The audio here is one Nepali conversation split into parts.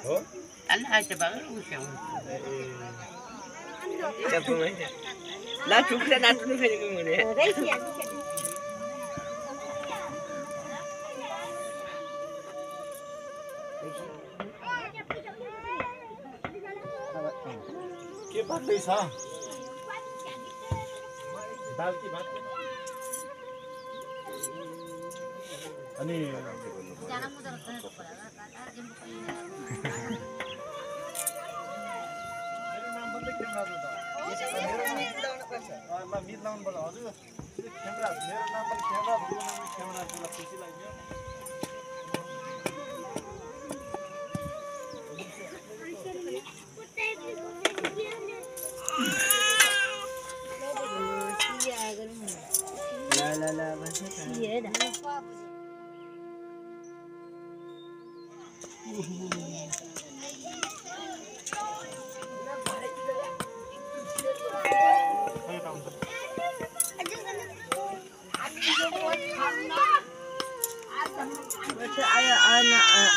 हो Anh hai cho bạn uống sầu. Chặt không ấy. Lá trúng sẽ nát nó phải cái người này. के बाँड्दै छ दाल के भात अनि मिट लाउनु पर्छ हजुर क्यामेरा मेरो नाम पनि क्यामेरा क्यामेरा खुसी लाग्यो La basta. Iya dah.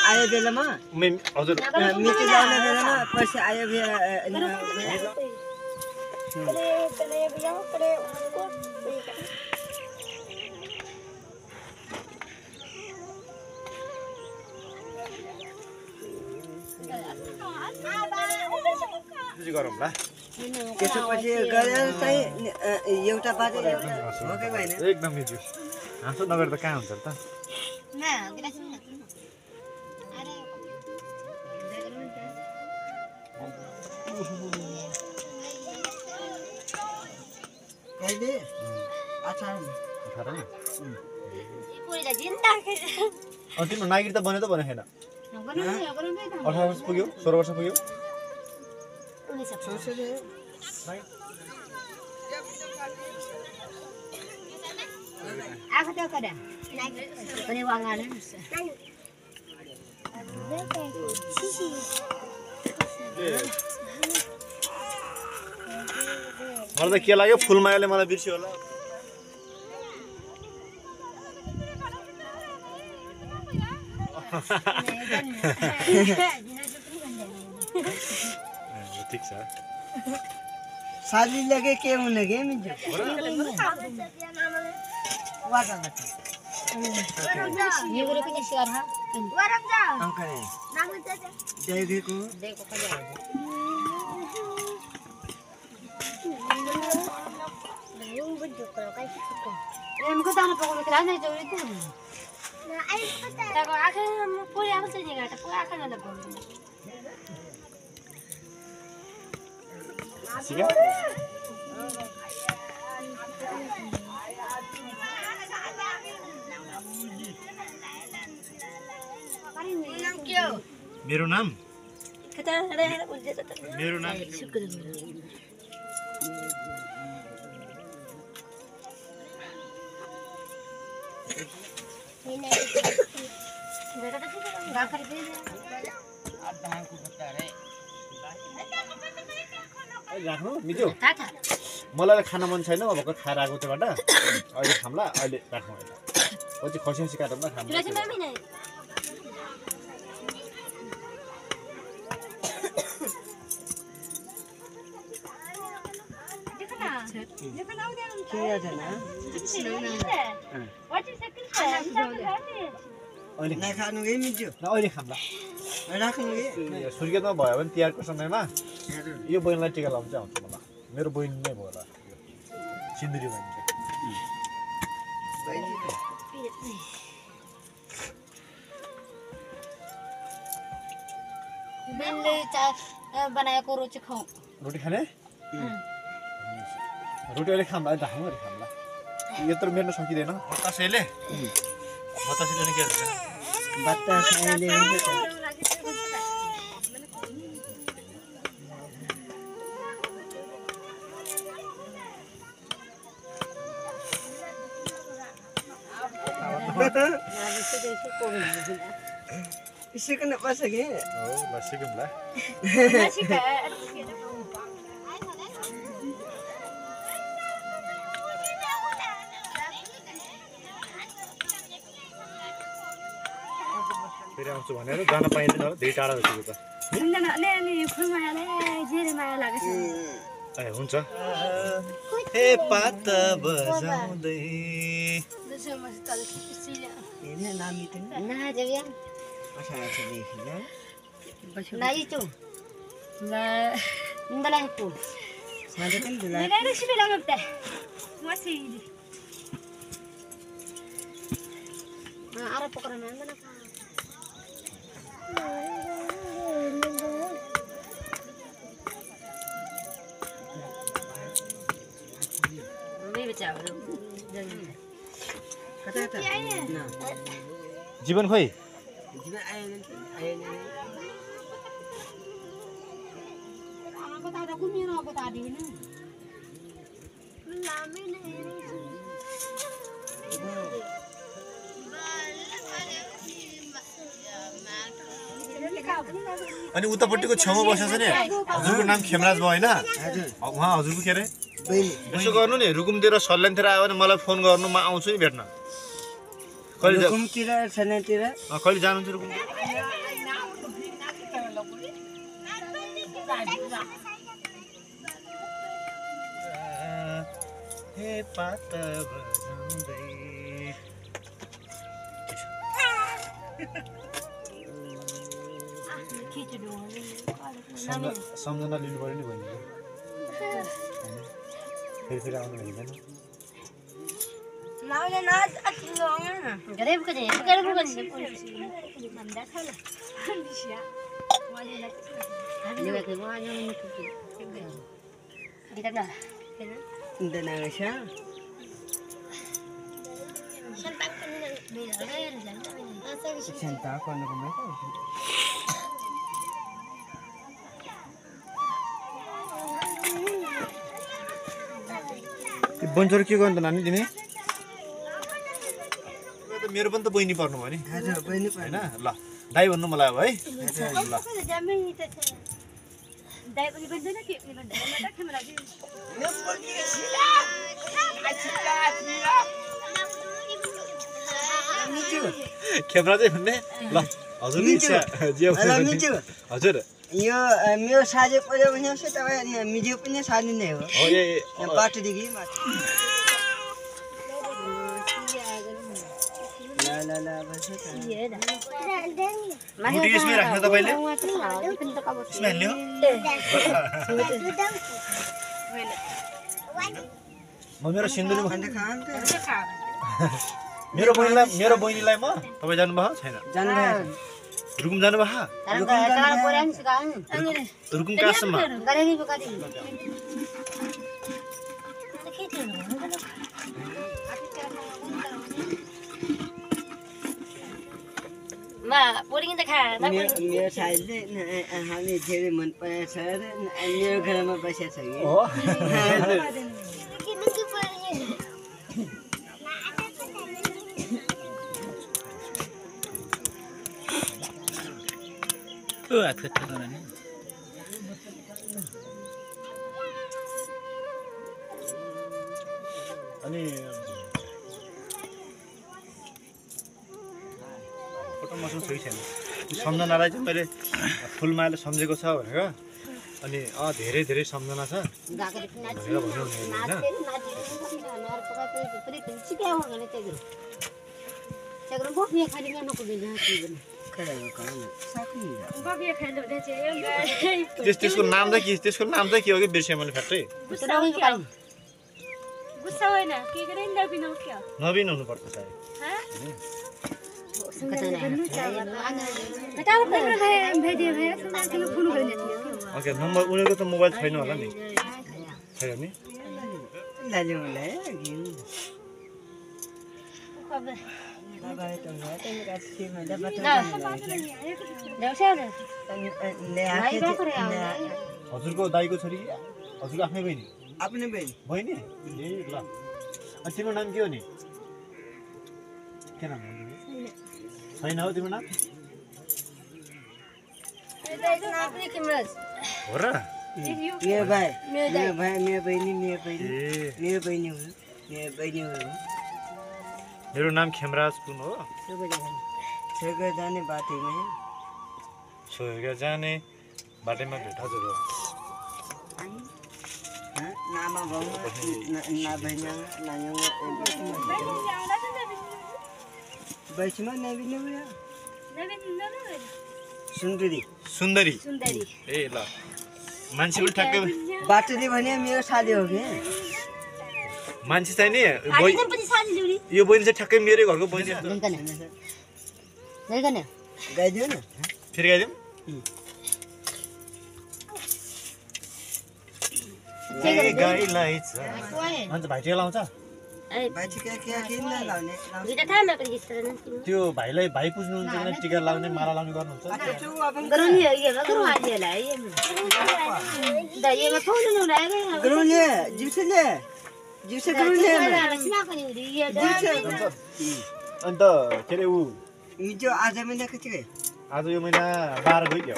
आयो बेलामा हजुर मिति लाउने बेलामा पछि आयो गरौँला त्यसपछि गरेर चाहिँ एउटा बाटो भएकै भएन एकदम मिजु हाँसो नगरेर त कहाँ हुन्छ त कहिले 18 तिम्रो नागिरी त बन्यो त बनेको छैन 18 वर्ष पुग्यो 16 वर्ष पुग्यो Aku tahu kada. Pani wangan. मलाई त के लाग्यो फुलमायाले मलाई बिर्स्यो होला ठीक छ साली लगे के हुने के मिजो वागा बता ये गुरु को निश्चय हा अंकल देखो देखो kada. Yung budyo ko kay siko. Em ko tano pa ko kailan na jori ko. Na ay ko ta. Tago akin mo puri ako sa diga ta pura akin na po. Sige मेरो नाम मेरो नाम राख्नु मिजो मलाई खान मन छैन अब भर्खर खाएर आएको त्योबाट अहिले खाम्ला अहिले राख्नु अहिले पछि खसी खसी काटौँ न खाम्ला अहिले ना खानु के मिजो अहिले खाम्ला राख्नु के सुर्खेतमा भयो भने तिहारको समयमा यो बहिनीलाई टिका लाउनु चाहिँ आउँछ मलाई मेरो बहिनी नै भयो होला सिन्दुरी बहिनी मैंने बनाया को रोटी खाऊं रोटी खाने रोटी अहिले खाम्ला अहिले राख्नु खाम्ला यत्रो मेर्न सकिँदैन बतासेले बतासेले के हुन्छ बतासेले Isikan na pa sige. Oh, masigam la. फेरि आउँछु भनेर जान पाइँदैन होला धेरै टाढा जस्तो त सम्झनाले अनि खुलमायालाई जेरे माया लागेछ ए हुन्छ हे पाता बजाउँदै जसो मस्ताले सिया हेर्न नामिते ना जबिया असार छ देखि ल नाइ चो ला ndala ko साँझ पनि दुला Nilai recipe lang ito. Masih. Arap po ka naman na ka. May bacau. कता कता न जीवन खोइ जीवन आएन Ako tada ko mira ako tadi na. Lami na अनि उतापट्टिको छेउमा बसेछ नि हजुरको नाम खेमराज भयो हैन हजुर उहाँ हजुरको के रे बहिनी यसो गर्नु नि रुकुमतिर सल्यानतिर आयो भने मलाई फोन गर्नु म आउँछु नि भेट्न कहिले रुकुमतिर सल्यानतिर कहिले जानुहुन्छ रुकुम हे पाता बजाउँदै सम्झना लिनु पर्यो नि बहिनी फेरि आउनु हुँदैन Nauna na atlonga. Garib ka din. Garib ka din. Manda sala. Hindi siya. Wala na. Hindi ba kayo wala na nito. Kita na. Hindi na nga siya Santa ka na. Santa ako ano ba बन्चर के गर्नु त नानी तिमी मेरो पनि त बहिनी पर्नु भयो नि हजुर बहिनी हैन ल दाइ भन्नु मलाई अब है ल Jamai ito. Dahil ko ibig doon na kip. Ibig doon na kamera din. Khemra चाहिँ भन्ने ल हजुर इच्छा जे मिजु हजुर यो मेरो साझे पर्यो भने चाहिँ तपाईँ मिजु पनि सानी नै हो हो ए बाटोदेखि माथि ल ल ल बस मुटी यसमै राख्नु तपाईले यसमै हाल्ने हो म मेरो सिन्दुरमा अन्त खान त मेरो बहिनीलाई म तपाई जानु भयो छैन जानु भयो रुकुम जानु भयो रुकुम कहाँसम्म मेरो साइजले हामी धेरै मन परेको छ र मेरो घरमा बसेको छ कि हो अनि फोटो मसँग सही छैन सम्झनालाई चाहिँ मैले फुलमाले सम्झेको छ भनेर अनि धेरै धेरै सम्झना छ भनेर भन्नु हुने हैन त्यसको नाम चाहिँ के त्यसको नाम चाहिँ के हो कि बिर्सेँ मैले factory Gusto ko na. Kaya rin na Pinocchio. नवीन हुनुपर्छ सायद Ha? Katawa ko na भेजे भए साथीले फोन गर्ने थियो ओके नम्बर उनीहरुको त मोबाइल छैन होला नि छैन नि लाजु मलाई खबर बाबा त मलाई कास्सी भन्दा देउसा ले हजुरको दाइको छोरी हजुरको आफ्नै बहिनी आफ्नै बहिनी बहिनी ए ल अनि तिम्रो नाम के हो नि के नाम हो छैन हो तिम्रो नाम हो र मेरो भाइ मेरो बहिनी हो मेरो नाम खेमराज पुन हो स्वर्ग जाने बाटोमा स्वर्ग जाने बाटैमा भेट हजुर नामा भाउ नभएन नायङ बैठमा नबिने बुढा सुन्दरी सुन्दरी ए ल मान्छे पनि ठ्याक्कै बाटोले भने मेरो साली हो कि मान्छे चाहिँ नि यो बहिनी चाहिँ ठ्याक्कै मेरै घरको बहिनी गाइदियो न फेरि गाइदिउँ गाईलाई अन्त भाइटिका लाउँछ त्यो भाइलाई भाइ पुज्नुहुन्छ भने टिका लाउने माला लाउने गर्नुहुन्छ अन्त के अरे ऊ आज महिना कति गयो आज यो महिना 12 गइयो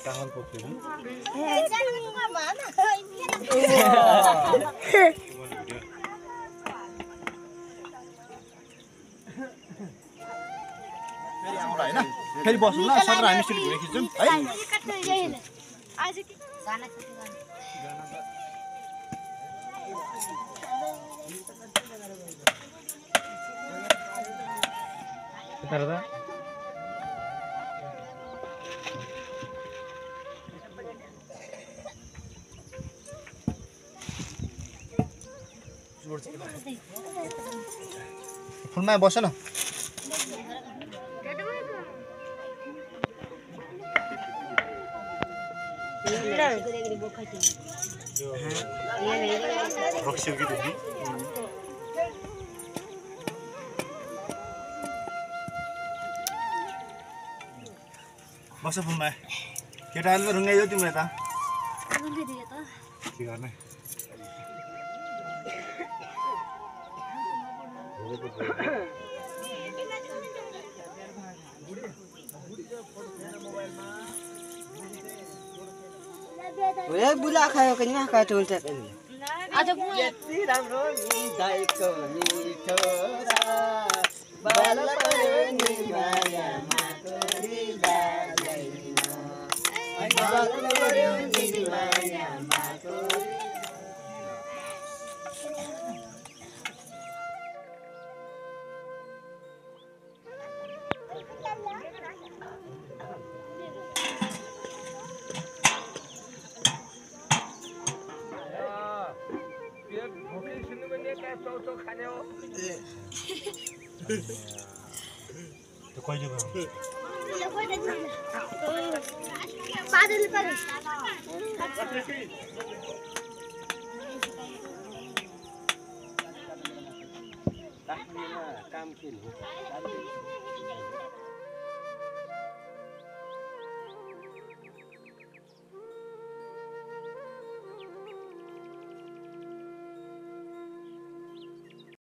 चामल पोख्यो फेरि बस्नु ल सर हामी सिटी घुरे खिच्छौँ है फुलमा बस न बस फुलमा केटाहरूले रुङ्गाइदियो तिमीलाई त के गर्ने बुला खायो कि नि काटो हुन्छ आज यति राम्रो निदाइको मिठो बाल पर्ने मायामा तोरीला जाइन बाल पर्ने मायामा तोरी त्यो कहिले भयो काम के